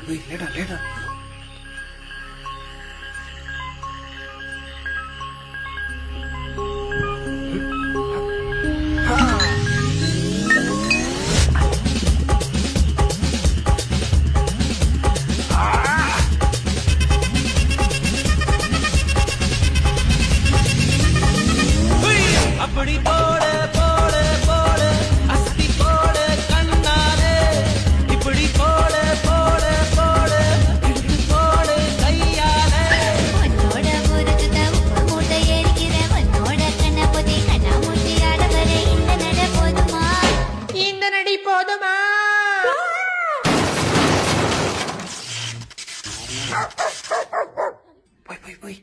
லேடா லேடா. அப்படி போட போட போட அஸ்தி போட கண்ணாலே இப்படி போட போட போட இழுத்து போட கையாலே உன்னோட ஊருக்கு உப்பு மூட்டை எரிக்கிற உன்னோட கண்ண பொதி கண்ணா மூட்டி ஆட வர இந்த நட போதுமா இந்த நடி போதுமா? போய் போய் போய்.